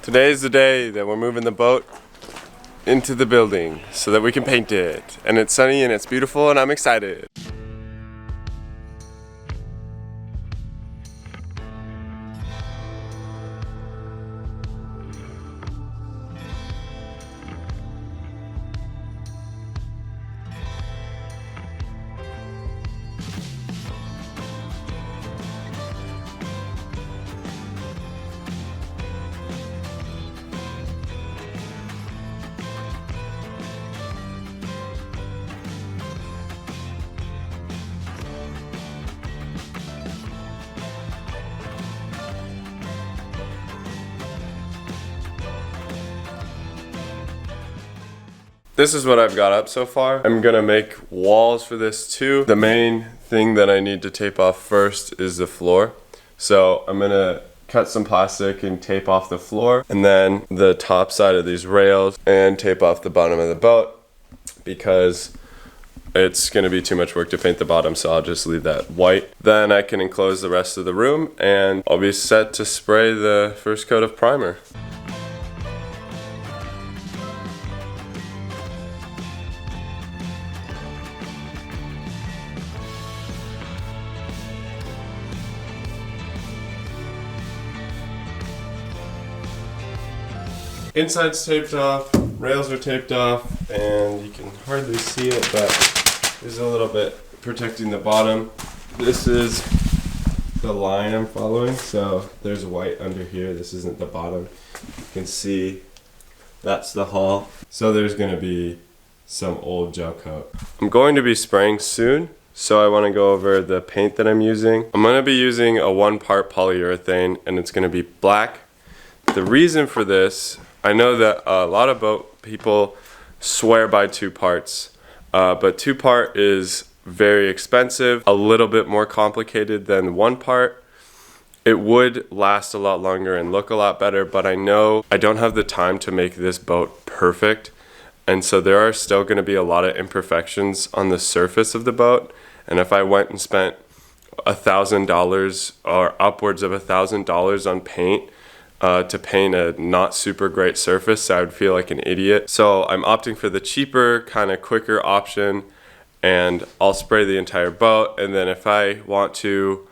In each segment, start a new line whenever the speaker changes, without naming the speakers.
Today is the day that we're moving the boat into the building so that we can paint it. And it's sunny and it's beautiful and I'm excited. This is what I've got up so far. I'm gonna make walls for this too. The main thing that I need to tape off first is the floor. So I'm gonna cut some plastic and tape off the floor, and then the top side of these rails, and tape off the bottom of the boat because it's gonna be too much work to paint the bottom, so I'll just leave that white. Then I can enclose the rest of the room and I'll be set to spray the first coat of primer. Inside's taped off, rails are taped off, and you can hardly see it, but there's a little bit protecting the bottom. This is the line I'm following, so there's white under here. This isn't the bottom. You can see that's the hull. So there's gonna be some old gel coat. I'm going to be spraying soon, so I wanna go over the paint that I'm using. I'm gonna be using a 1-part polyurethane, and it's gonna be black. The reason for this, I know that a lot of boat people swear by 2 parts, but 2-part is very expensive, a little bit more complicated than 1-part. It would last a lot longer and look a lot better, but I know I don't have the time to make this boat perfect, and so there are still going to be a lot of imperfections on the surface of the boat, and if I went and spent $1,000 or upwards of $1,000 on paint, to paint a not super great surface, I would feel like an idiot. So I'm opting for the cheaper, kind of quicker option, and I'll spray the entire boat, and then if I want to,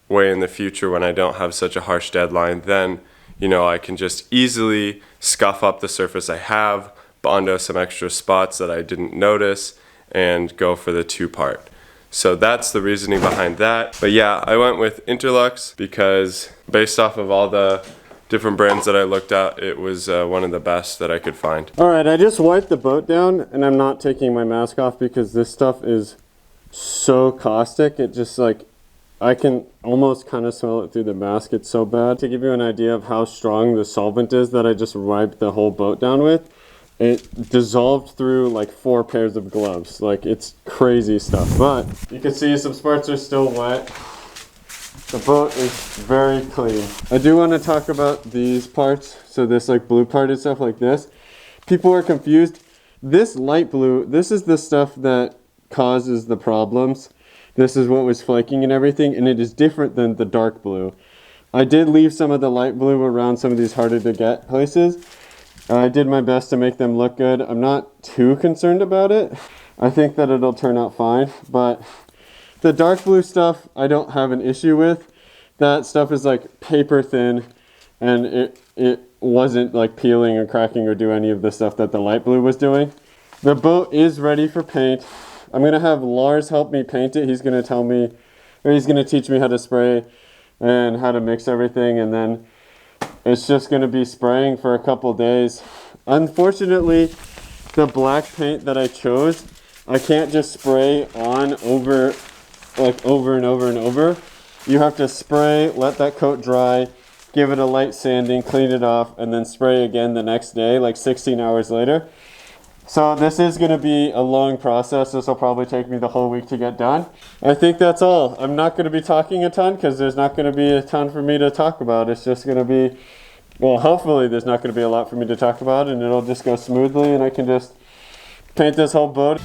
way in the future when I don't have such a harsh deadline, then I can just easily scuff up the surface I have, bondo some extra spots that I didn't notice, and go for the 2-part. So that's the reasoning behind that. But yeah, I went with Interlux because based off of all the different brands that I looked at, it was one of the best that I could find.
Alright, I just wiped the boat down and I'm not taking my mask off because this stuff is so caustic. It just I can almost kind of smell it through the mask. It's so bad. To give you an idea of how strong the solvent is that I just wiped the whole boat down with, it dissolved through like 4 pairs of gloves. It's crazy stuff. But you can see some parts are still wet. The boat is very clean. I do want to talk about these parts. So this blue part and stuff like this. People are confused. This light blue, this is the stuff that causes the problems. This is what was flaking and everything, and it is different than the dark blue. I did leave some of the light blue around some of these harder to get places. I did my best to make them look good. I'm not too concerned about it. I think that it'll turn out fine, but the dark blue stuff I don't have an issue with. That stuff is paper thin, and it wasn't peeling or cracking or do any of the stuff that the light blue was doing. The boat is ready for paint. I'm gonna have Lars help me paint it. He's gonna tell me, or he's gonna teach me how to spray and how to mix everything, and then it's just gonna be spraying for a couple days. Unfortunately, the black paint that I chose, I can't just spray on over and over and over. You have to spray, let that coat dry, give it a light sanding, clean it off, and then spray again the next day, 16 hours later. So this is going to be a long process. This will probably take me the whole week to get done. I think that's all. I'm not going to be talking a ton because there's not going to be a ton for me to talk about. It's just going to be, well, hopefully there's not going to be a lot for me to talk about, and it'll just go smoothly and I can just paint this whole boat.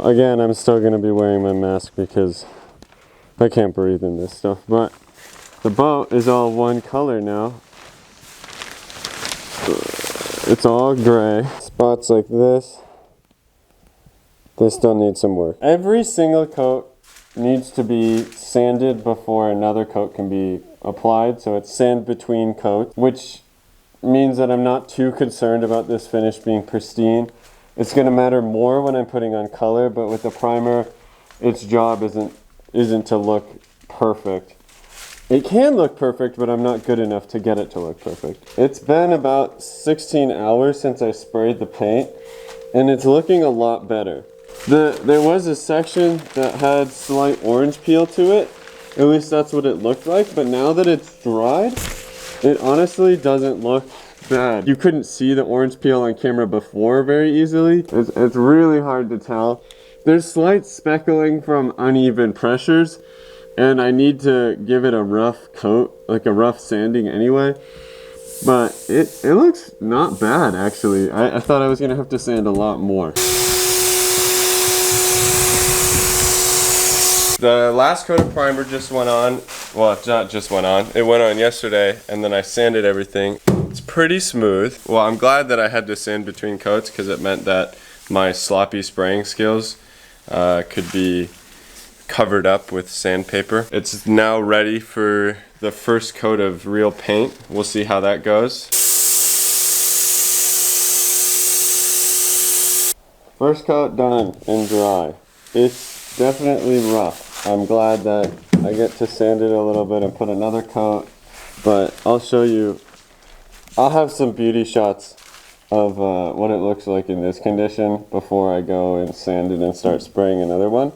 again, I'm still going to be wearing my mask because I can't breathe in this stuff. But the boat is all one color now. It's all gray. Spots like this, they still need some work. Every single coat needs to be sanded before another coat can be applied. So it's sand between coats, which means that I'm not too concerned about this finish being pristine. It's going to matter more when I'm putting on color, but with the primer, its job isn't to look perfect. It can look perfect, but I'm not good enough to get it to look perfect. It's been about 16 hours since I sprayed the paint, and it's looking a lot better. There was a section that had slight orange peel to it. At least that's what it looked like, but now that it's dried, it honestly doesn't look bad. You couldn't see the orange peel on camera before very easily. It's really hard to tell. There's slight speckling from uneven pressures, and I need to give it a rough coat, like a rough sanding anyway. But it looks not bad, actually. I thought I was gonna have to sand a lot more.
The last coat of primer just went on. Well, it's not just went on. It went on yesterday, and then I sanded everything. It's pretty smooth. Well, I'm glad that I had to sand between coats because it meant that my sloppy spraying skills could be covered up with sandpaper. It's now ready for the first coat of real paint. We'll see how that goes.
First coat done and dry. It's definitely rough. I'm glad that I get to sand it a little bit and put another coat, but I'll show you. I'll have some beauty shots of what it looks like in this condition before I go and sand it and start spraying another one.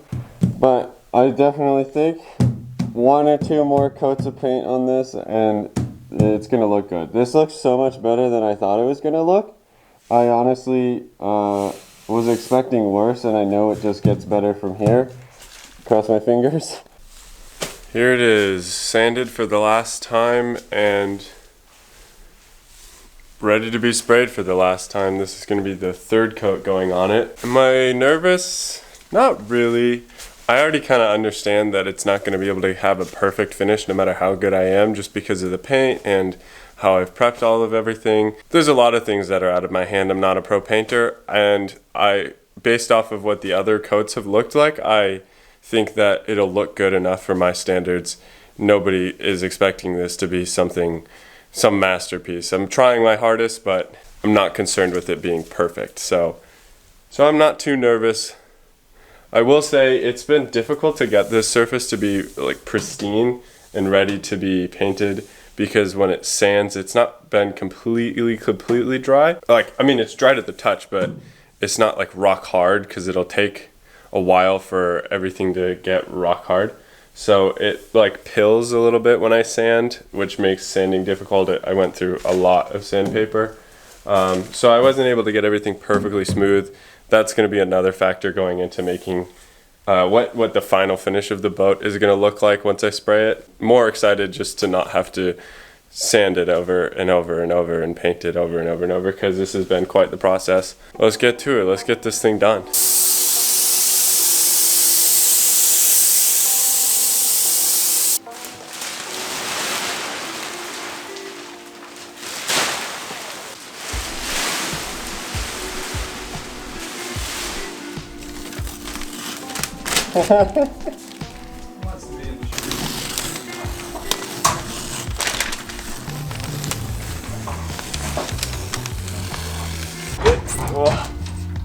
But I definitely think 1 or 2 more coats of paint on this and it's gonna look good. This looks so much better than I thought it was gonna look. I honestly was expecting worse, and I know it just gets better from here. Cross my fingers.
Here it is, sanded for the last time and ready to be sprayed for the last time. This is going to be the 3rd coat going on it. Am I nervous? Not really. I already kind of understand that it's not going to be able to have a perfect finish no matter how good I am, just because of the paint and how I've prepped all of everything. There's a lot of things that are out of my hand. I'm not a pro painter, and based off of what the other coats have looked like, I think that it'll look good enough for my standards. Nobody is expecting this to be some masterpiece. I'm trying my hardest, but I'm not concerned with it being perfect. So I'm not too nervous. I will say it's been difficult to get this surface to be like pristine and ready to be painted, because when it sands, it's not been completely dry. Like, I mean, it's dried at the touch, but it's not like rock hard, because it'll take a while for everything to get rock hard. So it like pills a little bit when I sand, which makes sanding difficult. I went through a lot of sandpaper. So I wasn't able to get everything perfectly smooth. That's going to be another factor going into making what the final finish of the boat is going to look like once I spray it. More excited just to not have to sand it over and over and over and paint it over and over and over, because this has been quite the process. Let's get to it. Let's get this thing done.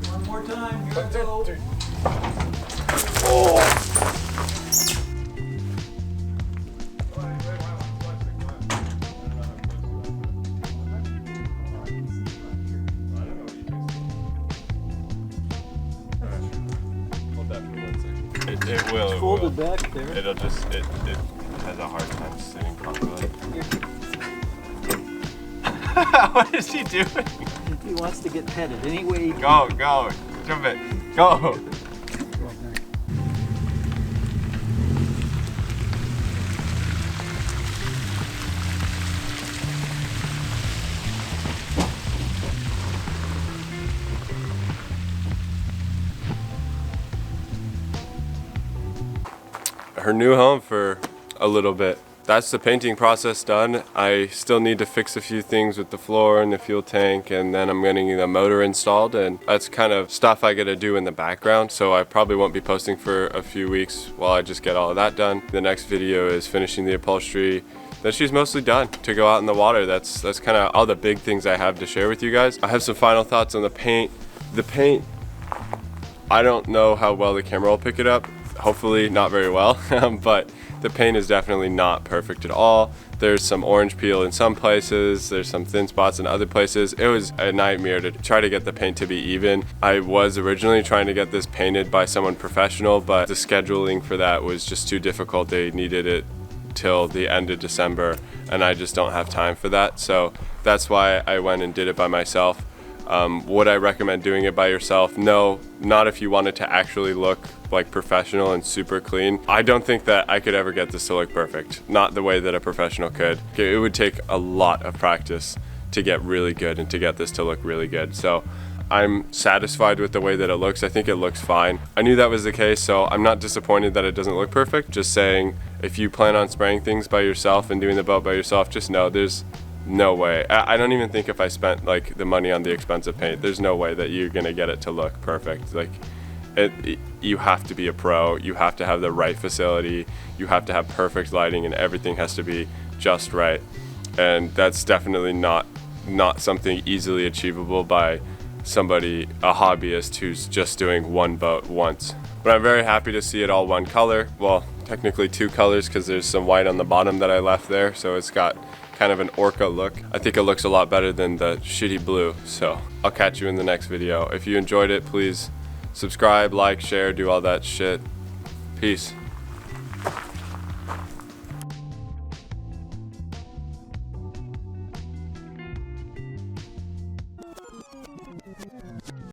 One more time, here we go.
It will.
It's folded back there.
It'll just, it has a hard time sitting properly. What is he doing?
He wants to get petted anyway.
Go, jump it, go. her new home for a little bit. That's the painting process done. I still need to fix a few things with the floor and the fuel tank, and then I'm getting the motor installed, and that's kind of stuff I gotta do in the background, so I probably won't be posting for a few weeks while I just get all of that done. The next video is finishing the upholstery. Then she's mostly done to go out in the water. That's kind of all the big things I have to share with you guys. I have some final thoughts on the paint. The paint, I don't know how well the camera will pick it up. Hopefully not very well, but the paint is definitely not perfect at all. There's some orange peel in some places, there's some thin spots in other places. It was a nightmare to try to get the paint to be even. I was originally trying to get this painted by someone professional, but the scheduling for that was just too difficult. They needed it till the end of December, and I just don't have time for that. So that's why I went and did it by myself. Would I recommend doing it by yourself? No, not if you want it to actually look like professional and super clean. I don't think that I could ever get this to look perfect. Not the way that a professional could. It would take a lot of practice to get really good and to get this to look really good. So I'm satisfied with the way that it looks. I think it looks fine. I knew that was the case, so I'm not disappointed that it doesn't look perfect. Just saying, if you plan on spraying things by yourself and doing the boat by yourself, just know there's no way. I don't even think if I spent like the money on the expensive paint, there's no way that you're gonna get it to look perfect. Like you have to be a pro, you have to have the right facility, you have to have perfect lighting, and everything has to be just right. And that's definitely not something easily achievable by somebody, a hobbyist who's just doing one boat once. But I'm very happy to see it all one color. Well, technically two colors, because there's some white on the bottom that I left there, so it's got kind of an orca look. I think it looks a lot better than the shitty blue. So I'll catch you in the next video. If you enjoyed it, please subscribe, like, share, do all that shit. Peace.